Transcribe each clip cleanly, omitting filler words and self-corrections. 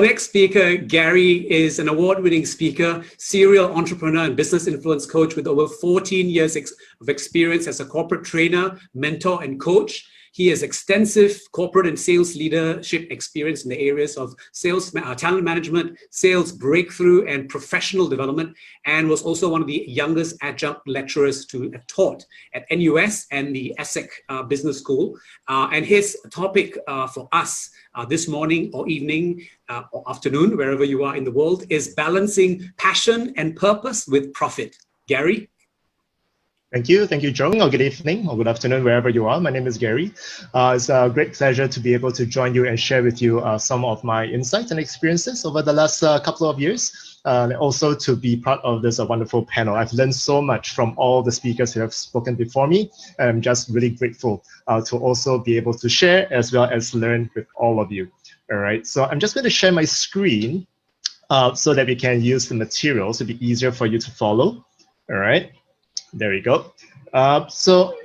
our next speaker, Gary, is an award-winning speaker, serial entrepreneur and business influence coach with over 14 years of experience as a corporate trainer, mentor, and coach. He has extensive corporate and sales leadership experience in the areas of sales, talent management, sales breakthrough, and professional development, and was also one of the youngest adjunct lecturers to have taught at NUS and the ESSEC Business School. And his topic for us this morning or evening or afternoon, wherever you are in the world, is balancing passion and purpose with profit. Gary? Thank you, Joe. Or good evening or good afternoon, wherever you are. My name is Gary. It's a great pleasure to be able to join you and share with you some of my insights and experiences over the last couple of years. And also to be part of this wonderful panel. I've learned so much from all the speakers who have spoken before me. And I'm just really grateful to also be able to share as well as learn with all of you. All right, so I'm just going to share my screen so that we can use the materials to be easier for you to follow. All right. There we go. So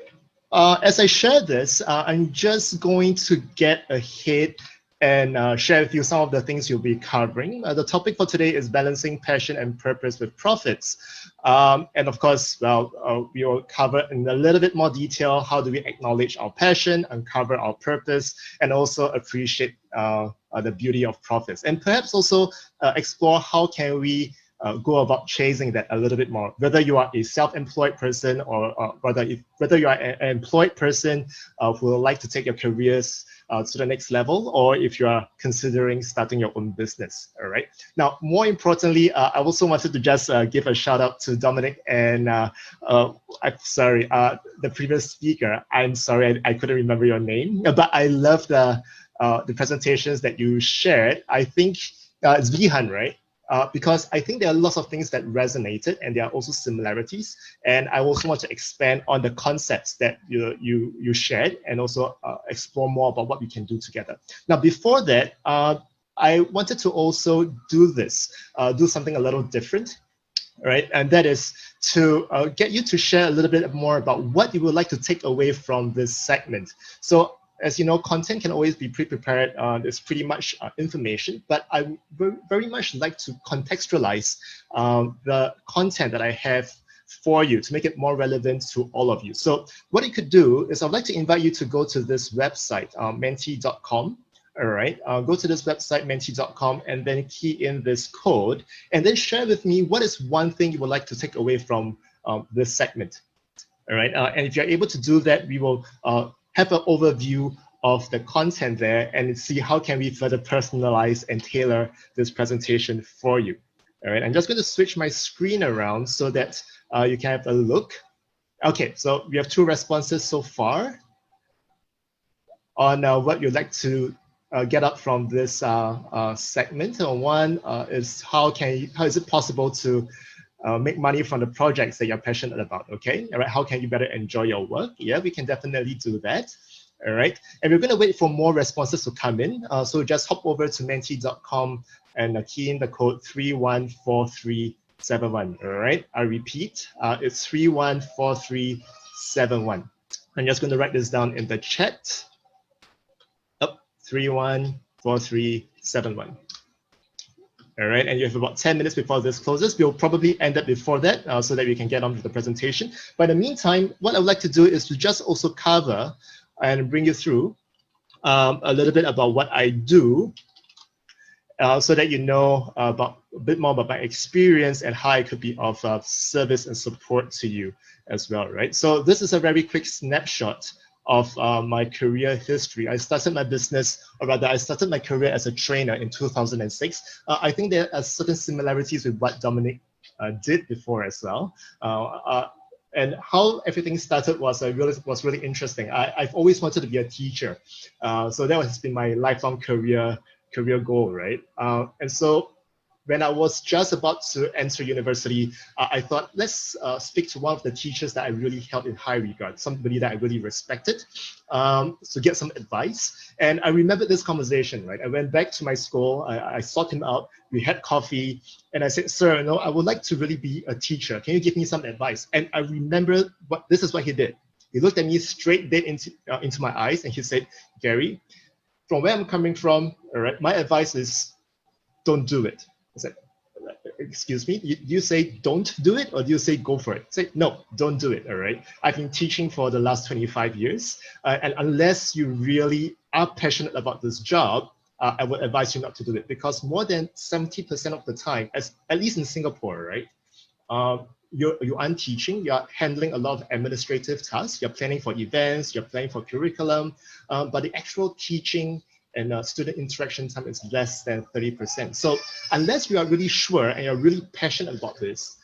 as I share this, I'm just going to get ahead and share with you some of the things you'll be covering. The topic for today is balancing passion and purpose with profits. And of course, well, we will cover in a little bit more detail how do we acknowledge our passion, uncover our purpose, and also appreciate the beauty of profits. And perhaps also explore how can we go about chasing that a little bit more, whether you are a self-employed person or whether you are an employed person who would like to take your careers to the next level, or if you are considering starting your own business. All right. Now, more importantly, I also wanted to just give a shout out to Dominic and I'm sorry, the previous speaker. I'm sorry, I couldn't remember your name, but I love the presentations that you shared. I think it's Vihan, right? Because I think there are lots of things that resonated and there are also similarities. And I also want to expand on the concepts that you shared and also explore more about what we can do together. Now, before that, I wanted to also do something a little different, right? And that is to get you to share a little bit more about what you would like to take away from this segment. So, as you know, content can always be pre-prepared. It's pretty much information, but I very much like to contextualize the content that I have for you to make it more relevant to all of you. So what you could do is I'd like to invite you to go to this website, menti.com. All right, go to this website, menti.com, and then key in this code, and then share with me what is one thing you would like to take away from this segment. All right, and if you're able to do that, we will have an overview of the content there and see how can we further personalize and tailor this presentation for you. All right, I'm just going to switch my screen around so that you can have a look. Okay, so we have 2 responses so far on what you'd like to get up from this segment. One is how is it possible to make money from the projects that you're passionate about, okay? All right, how can you better enjoy your work? Yeah, we can definitely do that, all right? And we're gonna wait for more responses to come in. So just hop over to menti.com and key in the code 314371, all right? I repeat, it's 314371. I'm just gonna write this down in the chat. 314371. All right, and you have about 10 minutes before this closes. We'll probably end up before that so that we can get on with the presentation. But in the meantime, what I would like to do is to just also cover and bring you through a little bit about what I do so that you know about a bit more about my experience and how I could be of service and support to you as well, right? So this is a very quick snapshot of my career history. I started my business, or rather I started my career as a trainer in 2006. I think there are certain similarities with what Dominic did before as well. And how everything started was really interesting. I've always wanted to be a teacher. So that has been my lifelong career goal, right? And so when I was just about to enter university, I thought, let's speak to one of the teachers that I really held in high regard, somebody that I really respected, to get some advice. And I remember this conversation, right? I went back to my school, I sought him out, we had coffee, and I said, sir, no, I would like to really be a teacher. Can you give me some advice? And I remember this is what he did. He looked at me straight dead into my eyes, and he said, Gary, from where I'm coming from, all right, my advice is don't do it. I said, excuse me, you say don't do it, or do you say go for it? Say, no, don't do it, all right? I've been teaching for the last 25 years, and unless you really are passionate about this job, I would advise you not to do it, because more than 70% of the time, at least in Singapore, right, you aren't teaching, you're handling a lot of administrative tasks, you're planning for events, you're planning for curriculum, but the actual teaching and student interaction time is less than 30%. So unless you are really sure and you're really passionate about this,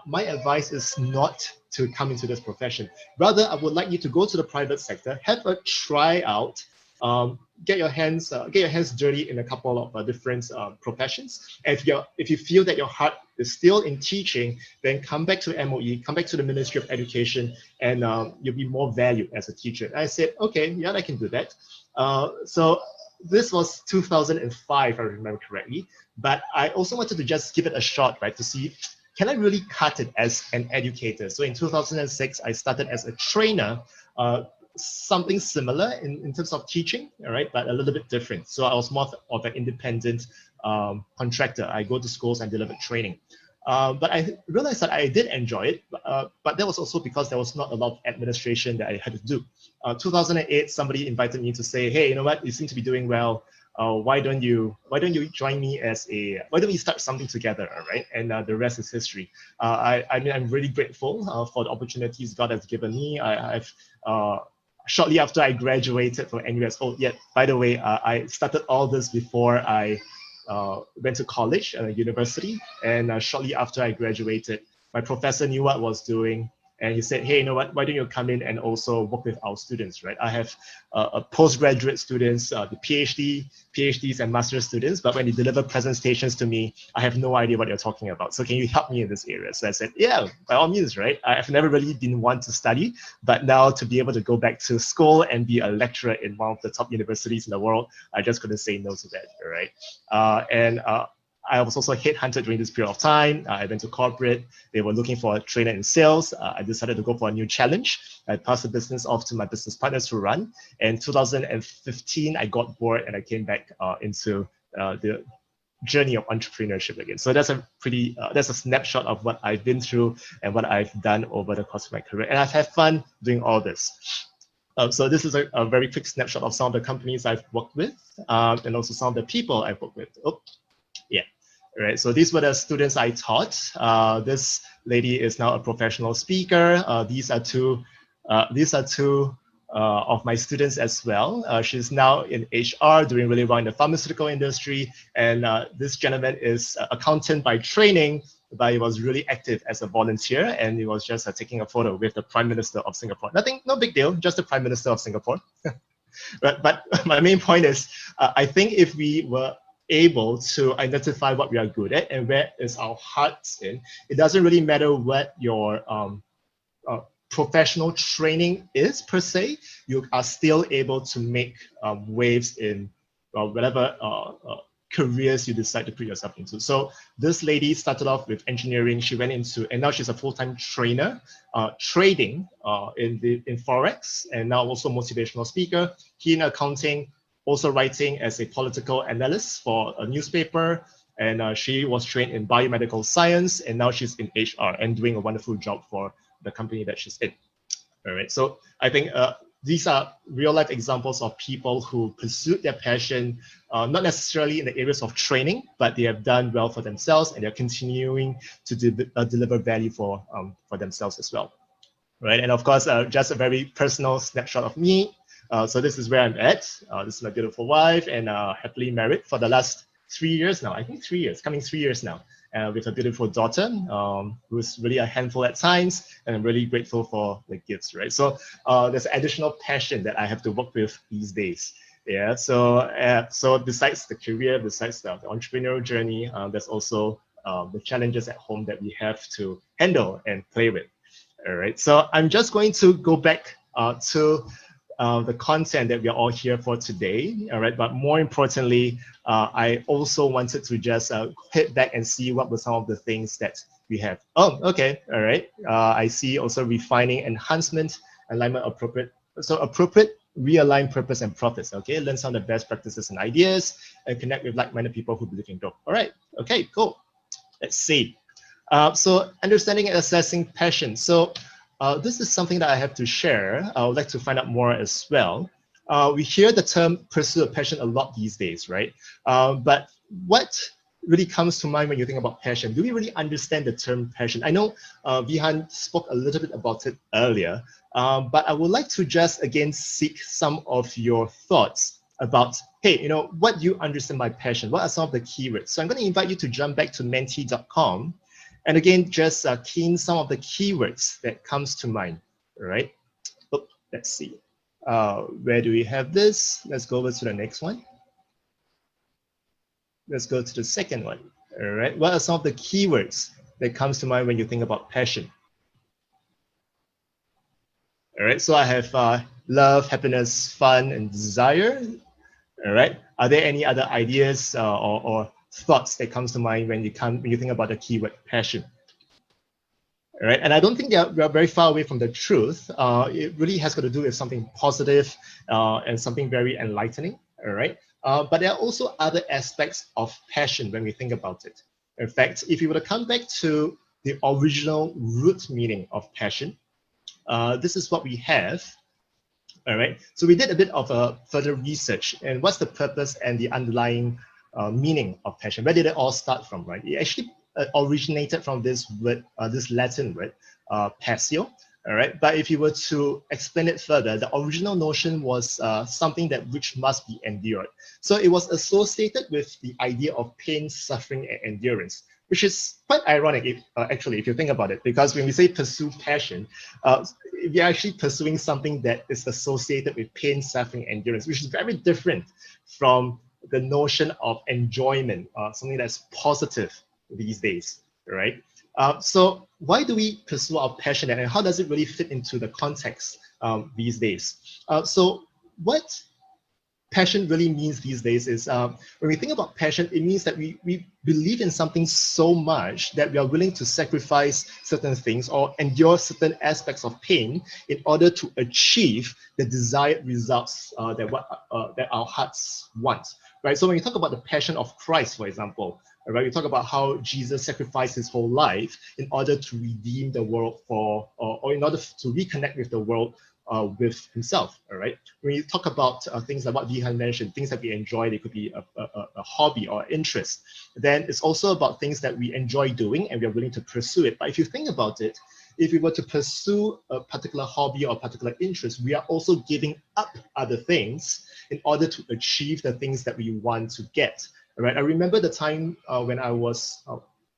my advice is not to come into this profession. Rather, I would like you to go to the private sector, have a tryout, get your hands dirty in a couple of different professions. And if you feel that your heart is still in teaching, then come back to MOE, come back to the Ministry of Education, and you'll be more valued as a teacher. And I said, okay, yeah, I can do that. So this was 2005, if I remember correctly. But I also wanted to just give it a shot, right, to see, can I really cut it as an educator? So in 2006, I started as a trainer, something similar in terms of teaching, all right, but a little bit different. So I was more of an independent contractor. I go to schools and deliver training. But I realized that I did enjoy it, but that was also because there was not a lot of administration that I had to do. 2008, somebody invited me to say, hey, you know what, you seem to be doing well. Why don't you join me why don't we start something together, all right? And the rest is history. I mean, I'm really grateful for the opportunities God has given me. I've shortly after I graduated from NUS, by the way, I started all this before I went to college, university, and shortly after I graduated, my professor knew what I was doing, and he said, hey, you know what, why don't you come in and also work with our students, right? I have postgraduate students, the PhDs and master's students, but when they deliver presentations to me, I have no idea what you're talking about. So can you help me in this area? So I said, yeah, by all means, right? I've never really been one to study, but now to be able to go back to school and be a lecturer in one of the top universities in the world, I just couldn't say no to that, right? I was also headhunted during this period of time. I went to corporate. They were looking for a trainer in sales. I decided to go for a new challenge. I passed the business off to my business partners to run. In 2015, I got bored and I came back into the journey of entrepreneurship again. So that's a snapshot of what I've been through and what I've done over the course of my career. And I've had fun doing all this. So this is a very quick snapshot of some of the companies I've worked with and also some of the people I've worked with. Yeah. Right, so these were the students I taught. This lady is now a professional speaker. These are two of my students as well. She's now in HR, doing really well in the pharmaceutical industry. And this gentleman is accountant by training, but he was really active as a volunteer, and he was just taking a photo with the Prime Minister of Singapore. No big deal, just the Prime Minister of Singapore. But my main point is, I think if we were able to identify what we are good at and where is our hearts in, it doesn't really matter what your professional training is per se, you are still able to make waves in whatever careers you decide to put yourself into. So this lady started off with engineering. She went into, and now she's a full-time trainer, trading in Forex, and now also motivational speaker, key in accounting, also writing as a political analyst for a newspaper, and she was trained in biomedical science, and now she's in HR and doing a wonderful job for the company that she's in. All right, so I think these are real-life examples of people who pursued their passion, not necessarily in the areas of training, but they have done well for themselves, and they're continuing to deliver value for themselves as well. Right, and of course, just a very personal snapshot of me. So this is where I'm at. This is my beautiful wife, and happily married for the last 3 years now. I think 3 years, coming 3 years now, with a beautiful daughter who's really a handful at times, and I'm really grateful for the gifts, right? So there's additional passion that I have to work with these days. Yeah, so besides the career, besides the entrepreneurial journey, there's also the challenges at home that we have to handle and play with. All right, so I'm just going to go back to the content that we are all here for today, all right? But more importantly, I also wanted to just hit back and see what were some of the things that we have. Oh, okay, all right. I see also refining, enhancement, alignment, appropriate. So appropriate realign purpose and profits. Okay, learn some of the best practices and ideas, and connect with like-minded people who believe in growth. All right. Okay. Cool. Let's see. So understanding and assessing passion. So this is something that I have to share. I would like to find out more as well. We hear the term pursue a passion a lot these days, right? But what really comes to mind when you think about passion? Do we really understand the term passion? I know Vihan spoke a little bit about it earlier, but I would like to just again seek some of your thoughts about, hey, what do you understand by passion? What are some of the keywords? So I'm going to invite you to jump back to menti.com and again, just key in some of the keywords that comes to mind, all right? Oh, let's see. Where do we have this? Let's go over to the next one. Let's go to the second one. All right. What are some of the keywords that comes to mind when you think about passion? All right. So I have love, happiness, fun, and desire. All right. Are there any other ideas or thoughts that comes to mind when you think about the keyword passion? All right. And I don't think we are very far away from the truth. It really has got to do with something positive and something very enlightening. All right. But there are also other aspects of passion when we think about it. In fact, if you were to come back to the original root meaning of passion, this is what we have. All right. So we did a bit of further research, and what's the purpose and the underlying meaning of passion? Where did it all start from? Right. It actually originated from this word, this Latin word, passio. All right, but if you were to explain it further, the original notion was something that which must be endured. So it was associated with the idea of pain, suffering, and endurance, which is quite ironic, actually, if you think about it, because when we say pursue passion, we are actually pursuing something that is associated with pain, suffering, endurance, which is very different from the notion of enjoyment, something that's positive these days, right? So why do we pursue our passion, and how does it really fit into the context these days? So what passion really means these days is when we think about passion, it means that we believe in something so much that we are willing to sacrifice certain things or endure certain aspects of pain in order to achieve the desired results that our hearts want, right? So when you talk about the passion of Christ, for example, right, we talk about how Jesus sacrificed his whole life in order to redeem the world or in order to reconnect with the world with himself, all right? When you talk about things like what Vihan mentioned, things that we enjoy, they could be a hobby or interest, then it's also about things that we enjoy doing and we are willing to pursue it. But if you think about it, if we were to pursue a particular hobby or particular interest, we are also giving up other things in order to achieve the things that we want to get, all right? I remember the time when I was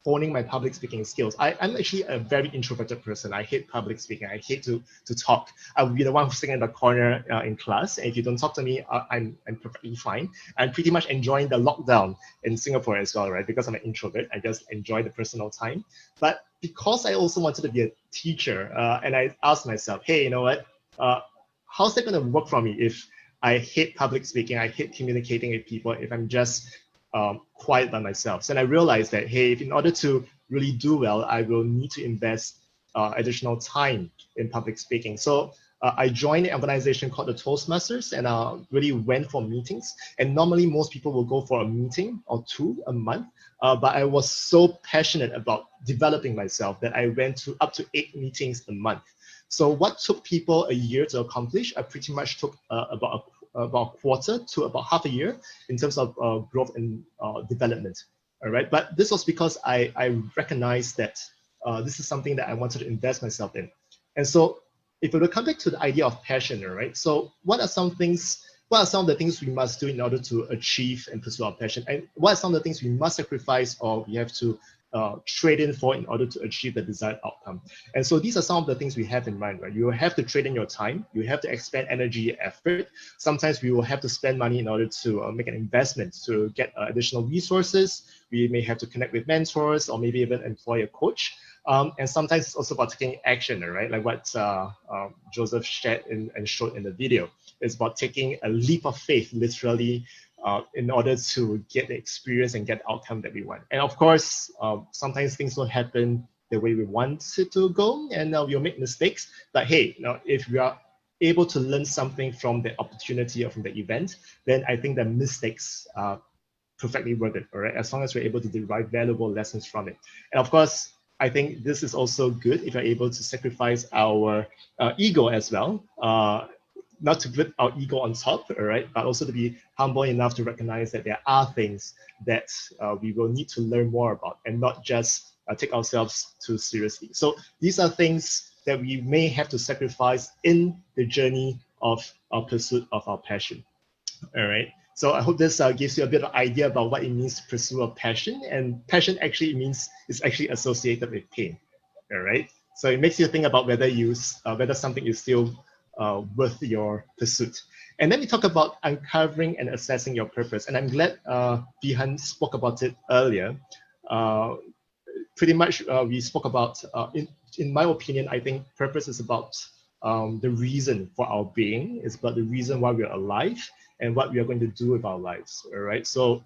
honing my public speaking skills. I'm actually a very introverted person. I hate public speaking. I hate to talk. I would be the one who's sitting in the corner in class. And if you don't talk to me, I'm perfectly fine. I'm pretty much enjoying the lockdown in Singapore as well, right? Because I'm an introvert, I just enjoy the personal time. But because I also wanted to be a teacher, and I asked myself, hey, you know what? How's that going to work for me if I hate public speaking, I hate communicating with people, if I'm just quiet by myself? So then I realized that, hey, if in order to really do well, I will need to invest additional time in public speaking. So I joined an organization called the Toastmasters and really went for meetings. And normally most people will go for a meeting or two a month. But I was so passionate about developing myself that I went to up to 8 meetings a month. So what took people a year to accomplish, I pretty much took about a quarter to about half a year in terms of growth and development. All right, but this was because I recognized that this is something that I wanted to invest myself in. And so if we were to come back to the idea of passion, all right, so what are some of the things we must do in order to achieve and pursue our passion? And what are some of the things we must sacrifice or we have to trade in for in order to achieve the desired outcome? And so these are some of the things we have in mind, right? You have to trade in your time, you have to expend energy, effort. Sometimes we will have to spend money in order to make an investment to get additional resources. We may have to connect with mentors or maybe even employ a coach. And sometimes it's also about taking action, right? Like what Joseph shared and showed in the video. It's about taking a leap of faith, literally, in order to get the experience and get the outcome that we want. And of course, sometimes things don't happen the way we want it to go, and we'll make mistakes. But hey, if we are able to learn something from the opportunity or from the event, then I think the mistakes are perfectly worth it, all right? As long as we're able to derive valuable lessons from it. And of course, I think this is also good if you're able to sacrifice our ego as well. Not to put our ego on top, all right, but also to be humble enough to recognize that there are things that we will need to learn more about and not just take ourselves too seriously. So these are things that we may have to sacrifice in the journey of our pursuit of our passion, all right? So I hope this gives you a bit of idea about what it means to pursue a passion, and passion actually means is actually associated with pain, all right? So it makes you think about whether whether something is still worth your pursuit. And then we talk about uncovering and assessing your purpose. And I'm glad Bihan spoke about it earlier. Pretty much we spoke about, in my opinion, I think purpose is about the reason for our being. It's about the reason why we're alive and what we are going to do with our lives, all right? So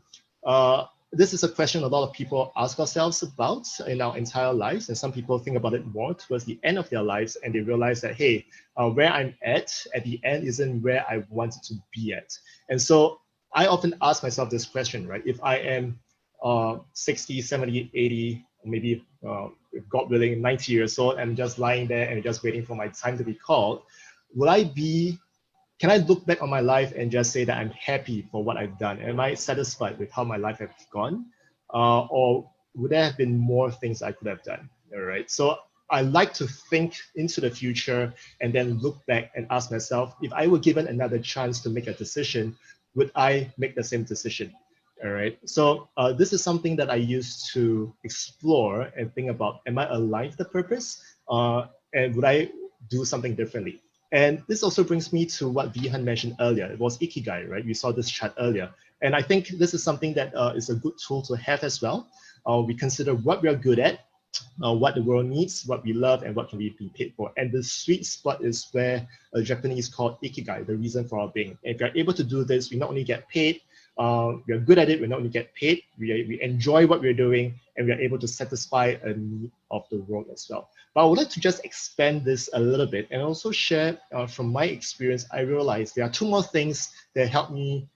this is a question a lot of people ask ourselves about in our entire lives, and some people think about it more towards the end of their lives, and they realize that, hey, where I'm at the end isn't where I wanted to be at. And so I often ask myself this question, right? If I am 60, 70, 80, maybe, if God willing, 90 years old, and just lying there and just waiting for my time to be called, can I look back on my life and just say that I'm happy for what I've done? Am I satisfied with how my life has gone? Or would there have been more things I could have done? All right. So I like to think into the future and then look back and ask myself, if I were given another chance to make a decision, would I make the same decision? All right. So this is something that I used to explore and think about. Am I aligned with the purpose? And would I do something differently? And this also brings me to what Vihan mentioned earlier. It was Ikigai, right? We saw this chart earlier. And I think this is something that is a good tool to have as well. We consider what we are good at, what the world needs, what we love, and what can we be paid for. And the sweet spot is where Japanese call Ikigai, the reason for our being. And if you're able to do this, we not only get paid, we are good at it, we not only get paid, we enjoy what we're doing, and we are able to satisfy a need of the world as well. But I would like to just expand this a little bit and also share from my experience. I realized there are two more things that help me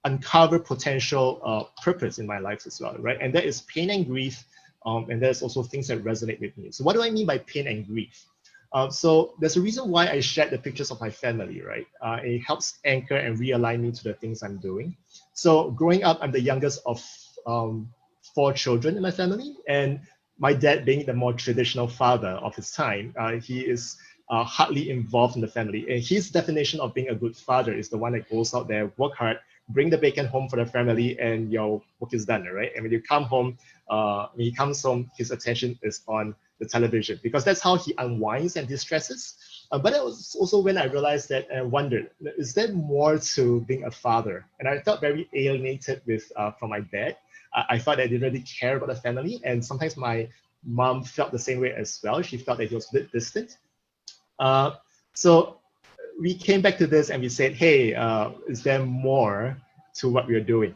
uncover potential purpose in my life as well, right? And that is pain and grief, and there's also things that resonate with me. So what do I mean by pain and grief? So there's a reason why I shared the pictures of my family, right? It helps anchor and realign me to the things I'm doing. So growing up, I'm the youngest of 4 children in my family, and my dad being the more traditional father of his time, he is hardly involved in the family. And his definition of being a good father is the one that goes out there, work hard, bring the bacon home for the family, and your work is done, right? And when you come home, when he comes home, his attention is on the television, because that's how he unwinds and distresses. But it was also when I realized that and wondered, is there more to being a father? And I felt very alienated from my dad. I felt that I didn't really care about the family. And sometimes my mom felt the same way as well. She felt that he was a bit distant. So we came back to this and we said, hey, is there more to what we are doing?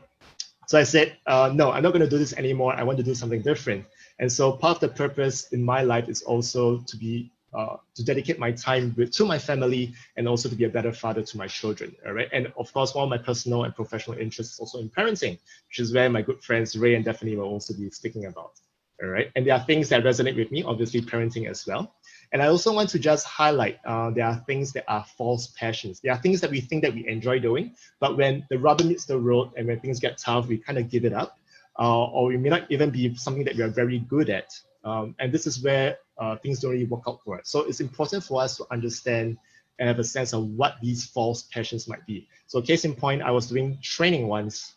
So I said, no, I'm not going to do this anymore. I want to do something different. And so part of the purpose in my life is also to be to dedicate my time to my family and also to be a better father to my children. All right. And of course, one of my personal and professional interests is also in parenting, which is where my good friends Ray and Daphne will also be speaking about. All right. And there are things that resonate with me, obviously parenting as well. And I also want to just highlight there are things that are false passions. There are things that we think that we enjoy doing, but when the rubber meets the road and when things get tough, we kind of give it up. Or it may not even be something that we are very good at. And this is where things don't really work out for us. So it's important for us to understand and have a sense of what these false passions might be. So case in point, I was doing training once,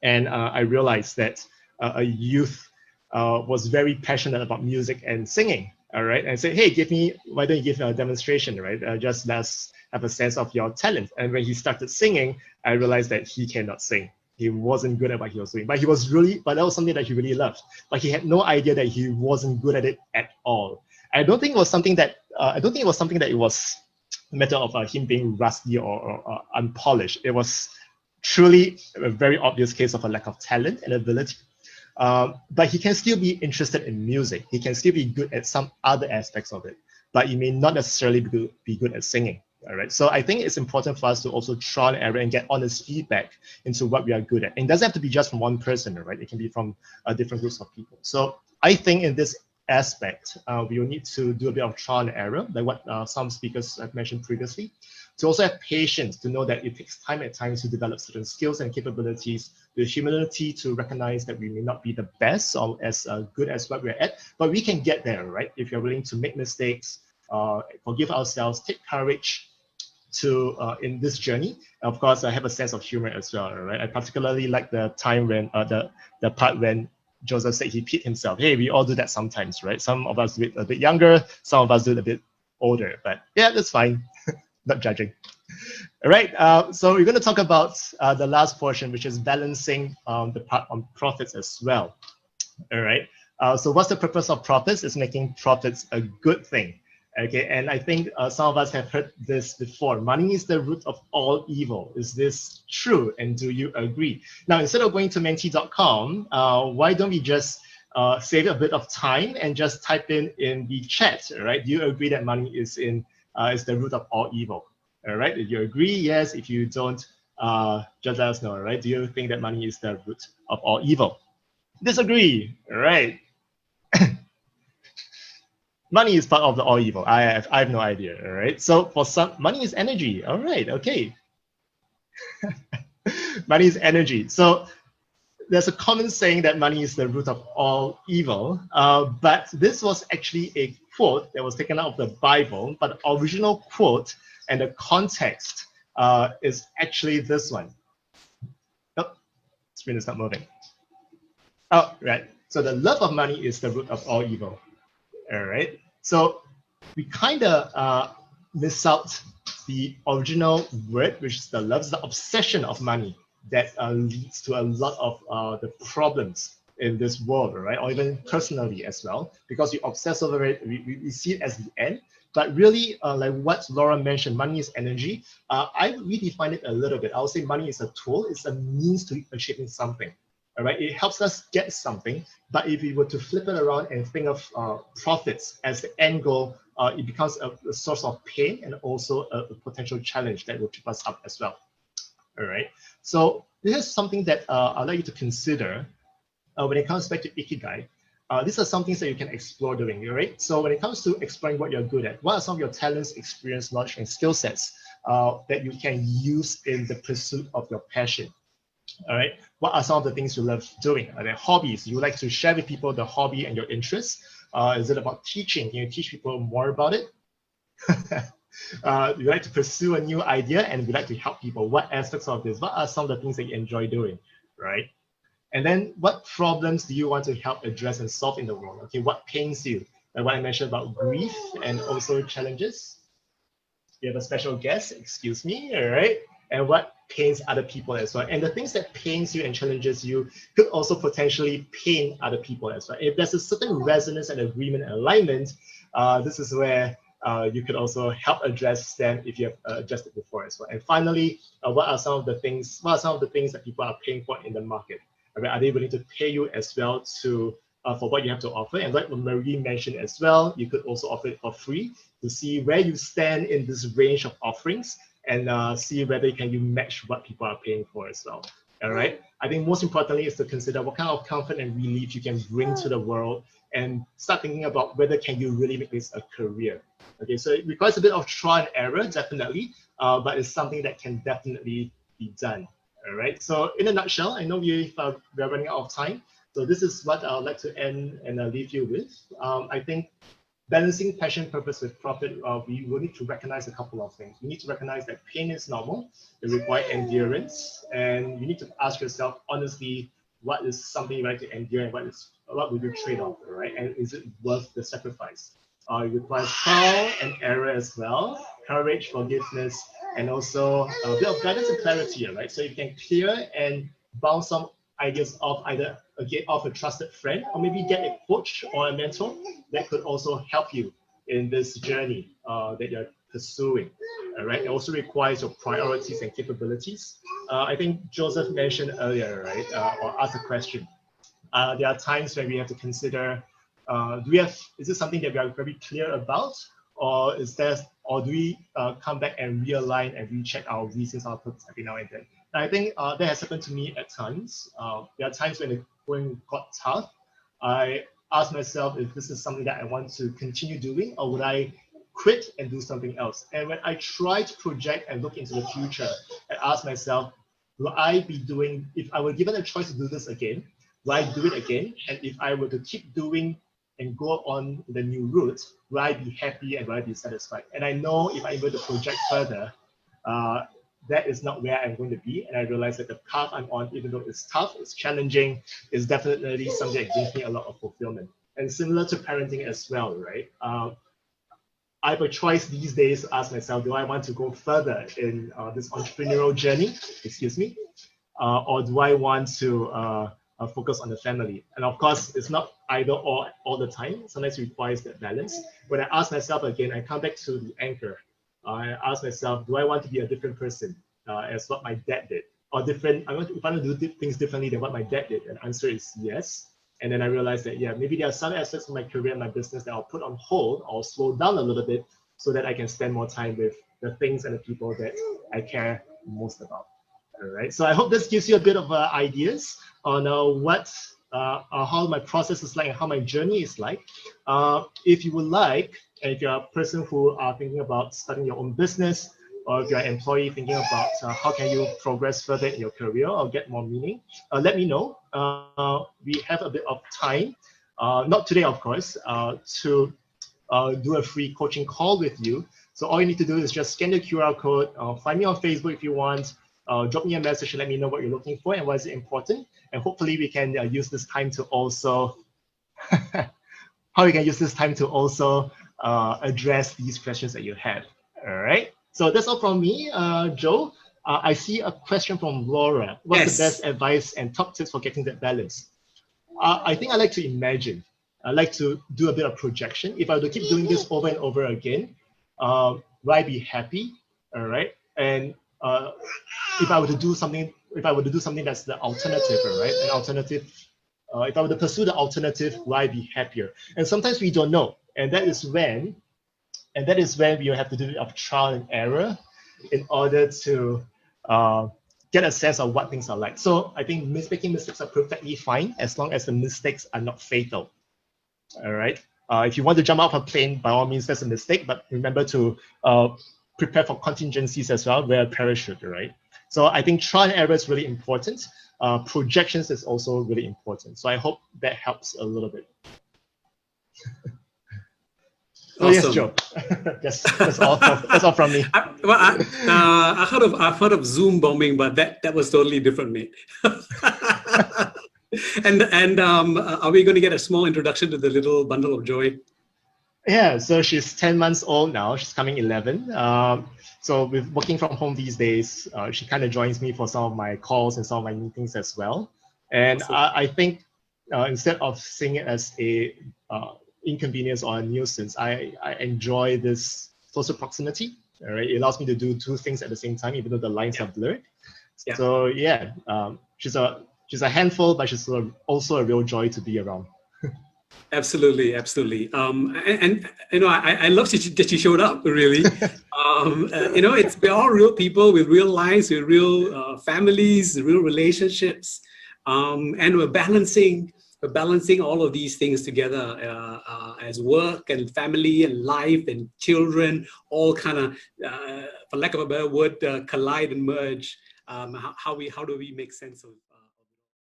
and I realized that a youth was very passionate about music and singing. All right, and I said, hey, why don't you give a demonstration, right? Just let's have a sense of your talent. And when he started singing, I realized that he cannot sing. He wasn't good at what he was doing, but that was something that he really loved. But he had no idea that he wasn't good at it at all. I don't think it was something that it was a matter of him being rusty or unpolished. It was truly a very obvious case of a lack of talent and ability. But he can still be interested in music. He can still be good at some other aspects of it, but he may not necessarily be good at singing. All right. So I think it's important for us to also trial and error and get honest feedback into what we are good at. And it doesn't have to be just from one person, right? It can be from different groups of people. So I think in this aspect, we will need to do a bit of trial and error, like what some speakers have mentioned previously, to also have patience to know that it takes time at times to develop certain skills and capabilities, the humility to recognize that we may not be the best or as good as what we're at, but we can get there, right? If you're willing to make mistakes, forgive ourselves, take courage to in this journey. Of course, I have a sense of humor as well, right? I particularly like the time when the part when Joseph said he peed himself. Hey, we all do that sometimes, right? Some of us do it a bit younger, some of us do it a bit older, but yeah, that's fine. Not judging. All right, so we're going to talk about the last portion, which is balancing the part on profits as well. All right, so what's the purpose of profits? It's making profits a good thing. Okay, and I think some of us have heard this before. Money is the root of all evil. Is this true? And do you agree? Now, instead of going to menti.com, why don't we just save a bit of time and just type in the chat, right? Do you agree that money is the root of all evil? All right, if you agree, yes. If you don't, just let us know, all right? Do you think that money is the root of all evil? Disagree, all right? Money is part of the all evil. I have no idea, all right? So for some, money is energy, all right, okay. Money is energy. So there's a common saying that money is the root of all evil, but this was actually a quote that was taken out of the Bible, but the original quote and the context is actually this one. Oh, screen is not moving. Oh, right. So the love of money is the root of all evil. All right. So we kind of miss out the original word, which is the love, is the obsession of money that leads to a lot of the problems in this world, right? Or even personally as well, because we obsess over it, we see it as the end. But really, like what Laura mentioned, money is energy. I redefine it a little bit. I would say money is a tool, it's a means to achieving something. All right, it helps us get something, but if we were to flip it around and think of profits as the end goal, it becomes a source of pain and also a potential challenge that will trip us up as well. All right, so this is something that I'd like you to consider when it comes back to Ikigai. These are some things that you can explore doing, all right? So when it comes to exploring what you're good at, what are some of your talents, experience, knowledge, and skill sets that you can use in the pursuit of your passion? All right, what are some of the things you love doing? Are there hobbies? You like to share with people the hobby and your interests? Is it about teaching? Can you teach people more about it? You like to pursue a new idea and we like to help people. What aspects of this? What are some of the things that you enjoy doing, right? And then what problems do you want to help address and solve in the world? Okay, what pains you? Like what I mentioned about grief and also challenges. You have a special guest, excuse me, all right? And what pains other people as well. And the things that pains you and challenges you could also potentially pain other people as well. If there's a certain resonance and agreement and alignment, this is where you could also help address them if you have addressed it before as well. And finally, what are some of the things that people are paying for in the market? Are they willing to pay you as well to for what you have to offer? And like Marie mentioned as well, you could also offer it for free to see where you stand in this range of offerings and see whether you match what people are paying for as well. All right. I think most importantly is to consider what kind of comfort and relief you can bring to the world and start thinking about whether can you really make this a career. Okay, so it requires a bit of trial and error, definitely, but it's something that can definitely be done. All right. So in a nutshell, I know we're running out of time. So this is what I would like to end and leave you with. I think balancing passion, purpose with profit, we will need to recognize a couple of things. We need to recognize that pain is normal, it requires endurance, and you need to ask yourself honestly, what is something you like to endure and what would you trade off, right? And is it worth the sacrifice? It requires trial and error as well, courage, forgiveness, and also a bit of guidance and clarity, right? So you can clear and bounce some ideas off either off a trusted friend or maybe get a coach or a mentor that could also help you in this journey that you're pursuing. All right. It also requires your priorities and capabilities. I think Joseph mentioned earlier, right, or asked a question. There are times when we have to consider, is this something that we are very clear about, or is there or do we come back and realign and recheck our reasons, our purpose every now and then? And I think that has happened to me at times. There are times when the going got tough. I ask myself if this is something that I want to continue doing, or would I quit and do something else? And when I try to project and look into the future, I ask myself, will I be doing, if I were given a choice to do this again, will I do it again? And if I were to keep doing and go on the new route, will I be happy and will I be satisfied? And I know if I'm able to project further, that is not where I'm going to be. And I realize that the path I'm on, even though it's tough, it's challenging, is definitely something that gives me a lot of fulfillment. And similar to parenting as well, right? I have a choice these days to ask myself, do I want to go further in this entrepreneurial journey, or do I want to focus on the family? And of course, it's not either or all the time. Sometimes it requires that balance. When I ask myself again, I come back to the anchor. I ask myself, do I want to be a different person as what my dad did? Or different, if I want to do things differently than what my dad did? And the answer is yes. And then I realized that, yeah, maybe there are some aspects of my career and my business that I'll put on hold or slow down a little bit so that I can spend more time with the things and the people that I care most about. All right. So I hope this gives you a bit of ideas on how my process is like and how my journey is like. If you would like, and if you're a person who are thinking about starting your own business, or if you're an employee thinking about how can you progress further in your career or get more meaning, let me know. We have a bit of time, not today, of course, to do a free coaching call with you. So all you need to do is just scan the QR code, find me on Facebook if you want, drop me a message and let me know what you're looking for and why is it important. And hopefully we can use this time to also, address these questions that you have. All right. So that's all from me, Joe. I see a question from Laura. What's the best advice and top tips for getting that balance? I think I like to imagine. I like to do a bit of projection. If I were to keep doing this over and over again, will I be happy? All right. And if I were to do something that's the alternative, right? An alternative. If I were to pursue the alternative, will I be happier? And sometimes we don't know, and that is when we have to do a bit of trial and error in order to get a sense of what things are like. So I think making mistakes are perfectly fine as long as the mistakes are not fatal. All right. If you want to jump off a plane, by all means, that's a mistake. But remember to prepare for contingencies as well. Wear a parachute, right? So I think trial and error is really important. Projections is also really important. So I hope that helps a little bit. So awesome. Yes, Joe. that's all from me. I've heard of Zoom bombing, but that was totally different, mate. and are we going to get a small introduction to the little bundle of joy? Yeah, so she's 10 months old now. She's coming 11. So with working from home these days, she kind of joins me for some of my calls and some of my meetings as well. And awesome. I think instead of seeing it as a inconvenience or a nuisance, I enjoy this closer proximity. All right, it allows me to do two things at the same time, even though the lines are blurred. Yeah. So yeah, she's a handful, but she's also a real joy to be around. Absolutely, absolutely. And you know, I love that she showed up. Really, you know, we're all real people with real lives, with real families, real relationships, and we're balancing all of these things together as work and family and life and children, all kind of, for lack of a better word, collide and merge. How do we make sense of